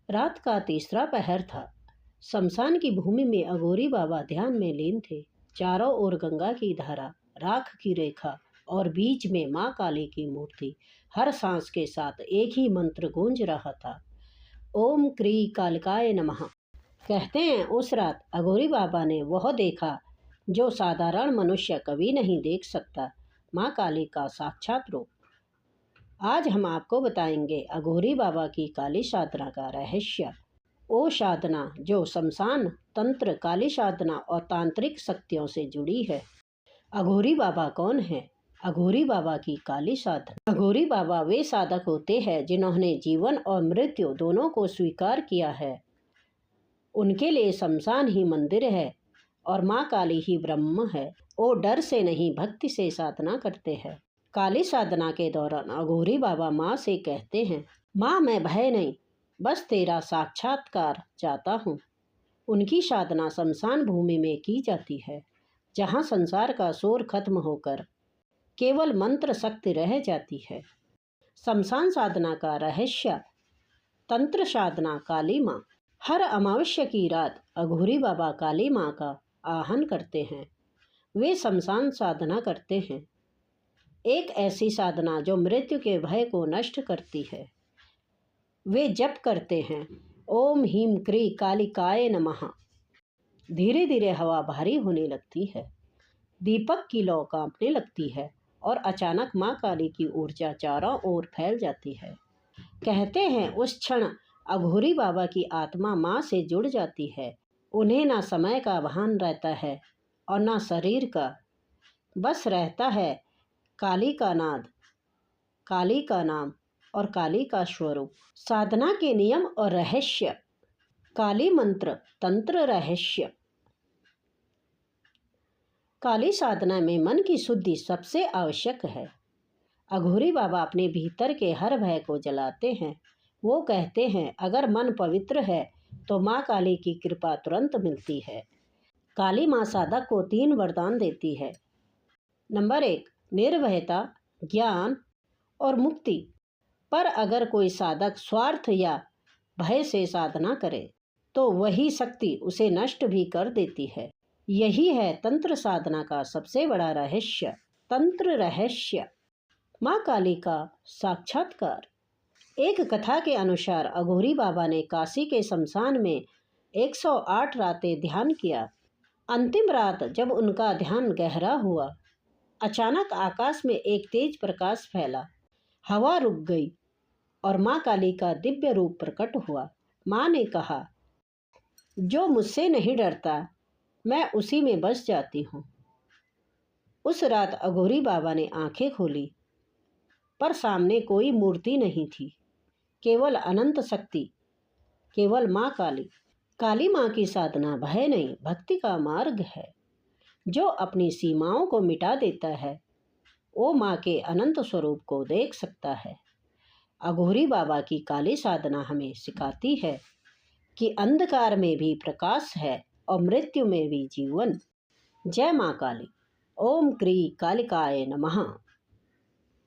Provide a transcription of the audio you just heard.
रात का तीसरा पहर था। शमशान की भूमि में अघोरी बाबा ध्यान में लीन थे। चारों ओर गंगा की धारा, राख की रेखा और बीच में माँ काली की मूर्ति। हर सांस के साथ एक ही मंत्र गूंज रहा था, ओम क्री कालिकाय नमः। कहते हैं उस रात अघोरी बाबा ने वह देखा जो साधारण मनुष्य कभी नहीं देख सकता, माँ काली का साक्षात रूप। आज हम आपको बताएंगे अघोरी बाबा की काली साधना का रहस्य। वो साधना जो शमशान तंत्र, काली साधना और तांत्रिक शक्तियों से जुड़ी है। अघोरी बाबा कौन है? अघोरी बाबा की काली साधना। अघोरी बाबा वे साधक होते हैं जिन्होंने जीवन और मृत्यु दोनों को स्वीकार किया है। उनके लिए शमशान ही मंदिर है और माँ काली ही ब्रह्म है। वो डर से नहीं, भक्ति से साधना करते हैं। काली साधना के दौरान अघोरी बाबा माँ से कहते हैं, माँ मैं भय नहीं, बस तेरा साक्षात्कार चाहता हूँ। उनकी साधना शमशान भूमि में की जाती है, जहाँ संसार का शोर खत्म होकर केवल मंत्र शक्ति रह जाती है। शमशान साधना का रहस्य। तंत्र साधना। काली माँ। हर अमावस्या की रात अघोरी बाबा काली माँ का आह्वान करते हैं। वे शमशान साधना करते हैं, एक ऐसी साधना जो मृत्यु के भय को नष्ट करती है। वे जप करते हैं, ओम ह्रीं क्री कालिकाय नमः। धीरे धीरे हवा भारी होने लगती है, दीपक की लौ कांपने लगती है और अचानक माँ काली की ऊर्जा चारों ओर फैल जाती है। कहते हैं उस क्षण अघोरी बाबा की आत्मा माँ से जुड़ जाती है। उन्हें ना समय का भान रहता है और ना शरीर का, बस रहता है काली का नाद, काली का नाम और काली का स्वरूप। साधना के नियम और रहस्य। काली मंत्र तंत्र रहस्य। काली साधना में मन की शुद्धि सबसे आवश्यक है। अघोरी बाबा अपने भीतर के हर भय को जलाते हैं। वो कहते हैं अगर मन पवित्र है तो माँ काली की कृपा तुरंत मिलती है। काली माँ साधक को 3 वरदान देती है। नंबर 1, निर्भयता, ज्ञान और मुक्ति। पर अगर कोई साधक स्वार्थ या भय से साधना करे तो वही शक्ति उसे नष्ट भी कर देती है। यही है तंत्र साधना का सबसे बड़ा रहस्य। तंत्र रहस्य। माँ काली का साक्षात्कार। एक कथा के अनुसार अघोरी बाबा ने काशी के शमशान में 108 रातें ध्यान किया। अंतिम रात जब उनका ध्यान गहरा हुआ, अचानक आकाश में एक तेज प्रकाश फैला, हवा रुक गई और माँ काली का दिव्य रूप प्रकट हुआ। माँ ने कहा, जो मुझसे नहीं डरता मैं उसी में बस जाती हूँ। उस रात अघोरी बाबा ने आंखें खोली, पर सामने कोई मूर्ति नहीं थी, केवल अनंत शक्ति, केवल माँ काली। काली माँ की साधना भय नहीं, भक्ति का मार्ग है। जो अपनी सीमाओं को मिटा देता है वो माँ के अनंत स्वरूप को देख सकता है। अघोरी बाबा की काली साधना हमें सिखाती है कि अंधकार में भी प्रकाश है और मृत्यु में भी जीवन। जय माँ काली। ओम क्री कालिकाय नमः।